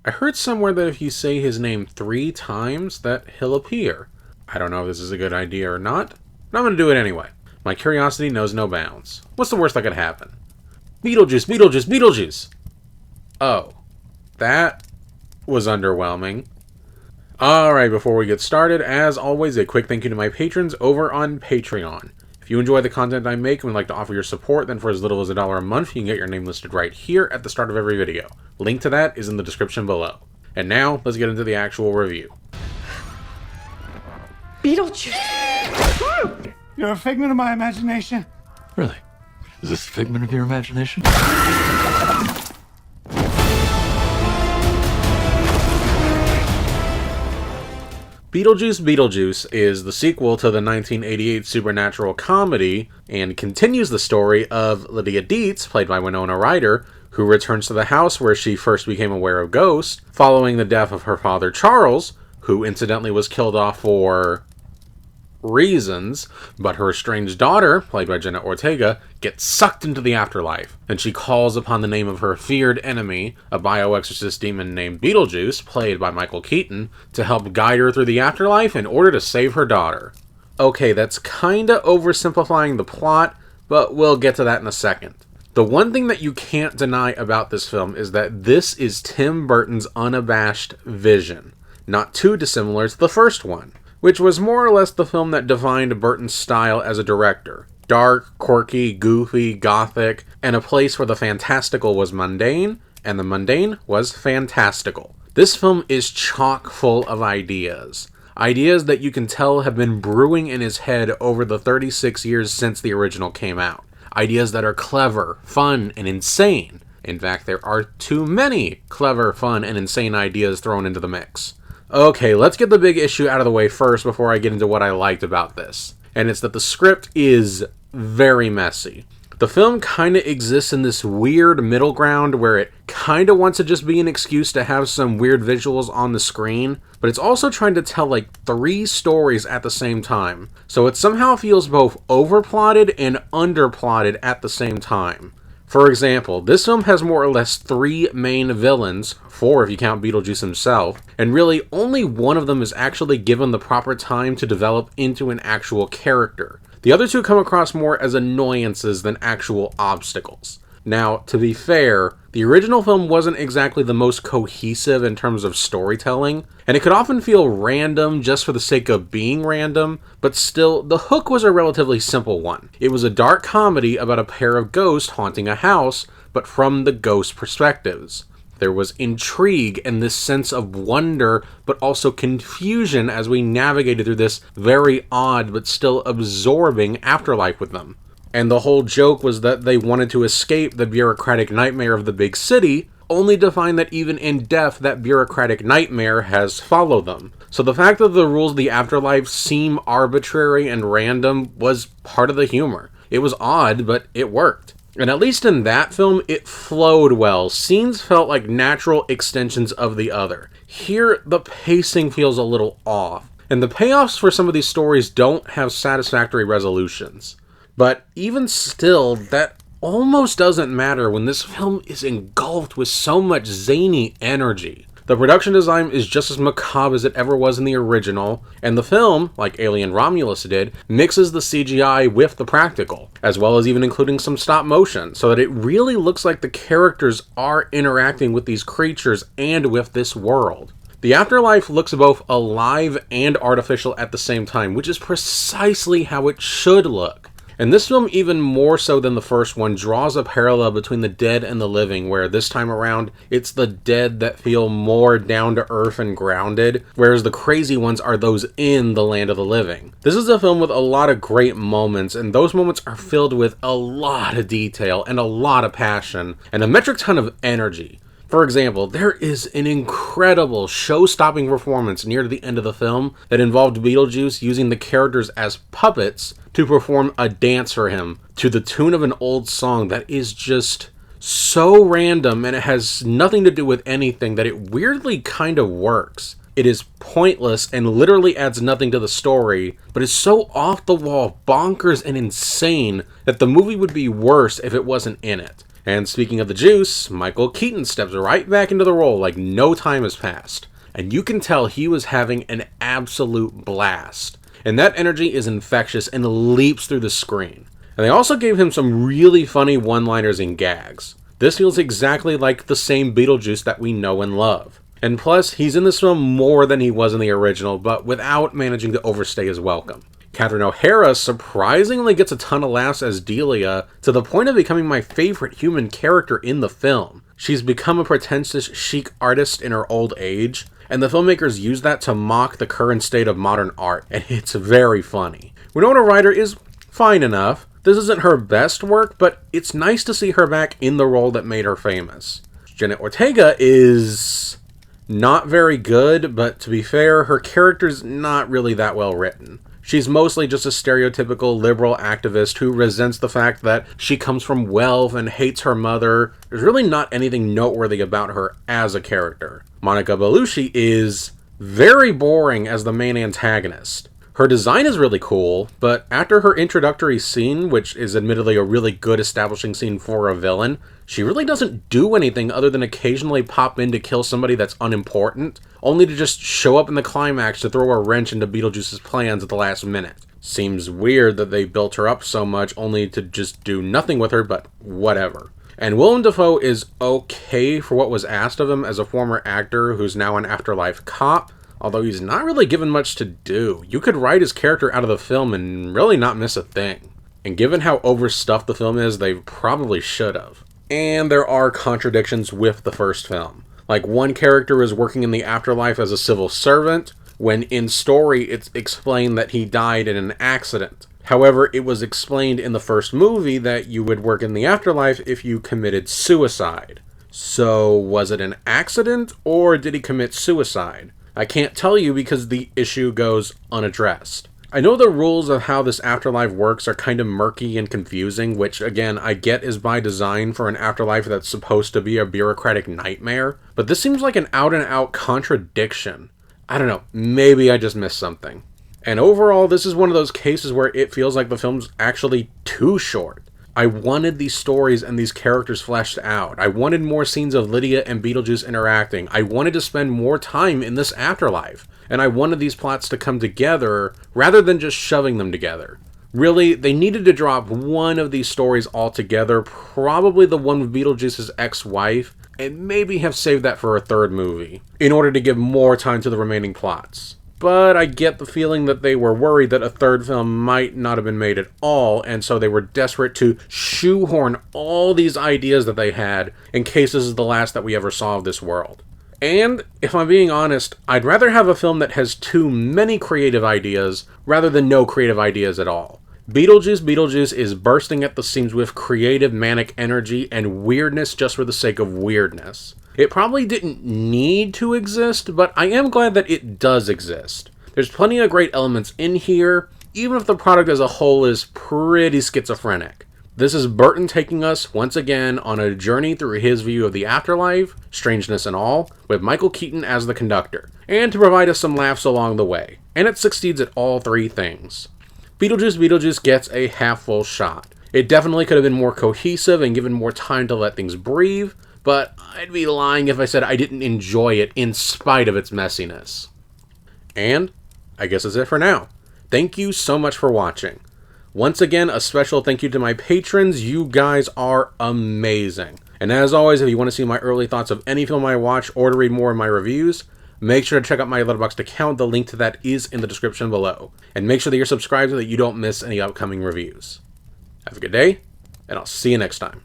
I heard somewhere that if you say his name 3 times, that he'll appear. I don't know if this is a good idea or not, but I'm gonna do it anyway. My curiosity knows no bounds. What's the worst that could happen? Beetlejuice, Beetlejuice, Beetlejuice! Oh, that was underwhelming. Alright, before we get started, as always, a quick thank you to my patrons over on Patreon. If you enjoy the content I make and would like to offer your support, then for as little as $1 a month, you can get your name listed right here at the start of every video. Link to that is in the description below. And now, let's get into the actual review. Beetlejuice! You're a figment of my imagination. Really? Is this a figment of your imagination? Beetlejuice Beetlejuice is the sequel to the 1988 supernatural comedy and continues the story of Lydia Deetz, played by Winona Ryder, who returns to the house where she first became aware of ghosts following the death of her father Charles, who incidentally was killed off for reasons, but her estranged daughter, played by Jenna Ortega, gets sucked into the afterlife, and she calls upon the name of her feared enemy, a bioexorcist demon named Beetlejuice, played by Michael Keaton, to help guide her through the afterlife in order to save her daughter. Okay, that's kinda oversimplifying the plot, but we'll get to that in a second. The one thing that you can't deny about this film is that this is Tim Burton's unabashed vision, not too dissimilar to the first one, which was more or less the film that defined Burton's style as a director. Dark, quirky, goofy, gothic, and a place where the fantastical was mundane, and the mundane was fantastical. This film is chock full of ideas. Ideas that you can tell have been brewing in his head over the 36 years since the original came out. Ideas that are clever, fun, and insane. In fact, there are too many clever, fun, and insane ideas thrown into the mix. Okay, let's get the big issue out of the way first before I get into what I liked about this. And it's that the script is very messy. The film kind of exists in this weird middle ground where it kind of wants to just be an excuse to have some weird visuals on the screen, but it's also trying to tell like 3 stories at the same time. So it somehow feels both overplotted and underplotted at the same time. For example, this film has more or less 3 main villains, 4 if you count Beetlejuice himself, and really only one of them is actually given the proper time to develop into an actual character. The other 2 come across more as annoyances than actual obstacles. Now, to be fair, the original film wasn't exactly the most cohesive in terms of storytelling, and it could often feel random just for the sake of being random, but still, the hook was a relatively simple one. It was a dark comedy about a pair of ghosts haunting a house, but from the ghost perspectives. There was intrigue and this sense of wonder, but also confusion as we navigated through this very odd but still absorbing afterlife with them. And the whole joke was that they wanted to escape the bureaucratic nightmare of the big city, only to find that even in death, that bureaucratic nightmare has followed them. So the fact that the rules of the afterlife seem arbitrary and random was part of the humor. It was odd, but it worked. And at least in that film, it flowed well. Scenes felt like natural extensions of the other. Here, the pacing feels a little off, and the payoffs for some of these stories don't have satisfactory resolutions. But even still, that almost doesn't matter when this film is engulfed with so much zany energy. The production design is just as macabre as it ever was in the original, and the film, like Alien Romulus did, mixes the CGI with the practical, as well as even including some stop motion, so that it really looks like the characters are interacting with these creatures and with this world. The afterlife looks both alive and artificial at the same time, which is precisely how it should look. And this film, even more so than the first one, draws a parallel between the dead and the living, where this time around, it's the dead that feel more down to earth and grounded, whereas the crazy ones are those in the land of the living. This is a film with a lot of great moments, and those moments are filled with a lot of detail and a lot of passion, and a metric ton of energy. For example, there is an incredible show-stopping performance near the end of the film that involved Beetlejuice using the characters as puppets to perform a dance for him to the tune of an old song that is just so random, and it has nothing to do with anything, that it weirdly kind of works. It is pointless and literally adds nothing to the story, but is so off the wall, bonkers, and insane that the movie would be worse if it wasn't in it. And speaking of the juice, Michael Keaton steps right back into the role like no time has passed. And you can tell he was having an absolute blast. And that energy is infectious and leaps through the screen. And they also gave him some really funny one-liners and gags. This feels exactly like the same Beetlejuice that we know and love. And plus, he's in this film more than he was in the original, but without managing to overstay his welcome. Catherine O'Hara surprisingly gets a ton of laughs as Delia, to the point of becoming my favorite human character in the film. She's become a pretentious chic artist in her old age, and the filmmakers use that to mock the current state of modern art, and it's very funny. Winona Ryder is fine enough. This isn't her best work, but it's nice to see her back in the role that made her famous. Janet Ortega is not very good, but to be fair, her character's not really that well written. She's mostly just a stereotypical liberal activist who resents the fact that she comes from wealth and hates her mother. There's really not anything noteworthy about her as a character. Monica Bellucci is very boring as the main antagonist. Her design is really cool, but after her introductory scene, which is admittedly a really good establishing scene for a villain, she really doesn't do anything other than occasionally pop in to kill somebody that's unimportant, only to just show up in the climax to throw a wrench into Beetlejuice's plans at the last minute. Seems weird that they built her up so much only to just do nothing with her, but whatever. And Willem Dafoe is okay for what was asked of him as a former actor who's now an afterlife cop, although he's not really given much to do. You could write his character out of the film and really not miss a thing. And given how overstuffed the film is, they probably should have. And there are contradictions with the first film. Like, one character is working in the afterlife as a civil servant, when in story it's explained that he died in an accident. However, it was explained in the first movie that you would work in the afterlife if you committed suicide. So, was it an accident, or did he commit suicide? I can't tell you because the issue goes unaddressed. I know the rules of how this afterlife works are kind of murky and confusing, which again, I get is by design for an afterlife that's supposed to be a bureaucratic nightmare, but this seems like an out-and-out contradiction. I don't know, maybe I just missed something. And overall, this is one of those cases where it feels like the film's actually too short. I wanted these stories and these characters fleshed out. I wanted more scenes of Lydia and Beetlejuice interacting. I wanted to spend more time in this afterlife. And I wanted these plots to come together rather than just shoving them together. Really, they needed to drop one of these stories altogether, probably the one with Beetlejuice's ex-wife, and maybe have saved that for a third movie, in order to give more time to the remaining plots. But I get the feeling that they were worried that a third film might not have been made at all, and so they were desperate to shoehorn all these ideas that they had in case this is the last that we ever saw of this world. And, if I'm being honest, I'd rather have a film that has too many creative ideas rather than no creative ideas at all. Beetlejuice Beetlejuice is bursting at the seams with creative manic energy and weirdness just for the sake of weirdness. It probably didn't need to exist, but I am glad that it does exist. There's plenty of great elements in here, even if the product as a whole is pretty schizophrenic. This is Burton taking us, once again, on a journey through his view of the afterlife, strangeness and all, with Michael Keaton as the conductor, and to provide us some laughs along the way. And it succeeds at all three things. Beetlejuice Beetlejuice gets a half-full shot. It definitely could have been more cohesive and given more time to let things breathe, but I'd be lying if I said I didn't enjoy it in spite of its messiness. And I guess that's it for now. Thank you so much for watching. Once again, a special thank you to my patrons. You guys are amazing. And as always, if you want to see my early thoughts of any film I watch or to read more of my reviews, make sure to check out my Letterboxd account. The link to that is in the description below. And make sure that you're subscribed so that you don't miss any upcoming reviews. Have a good day, and I'll see you next time.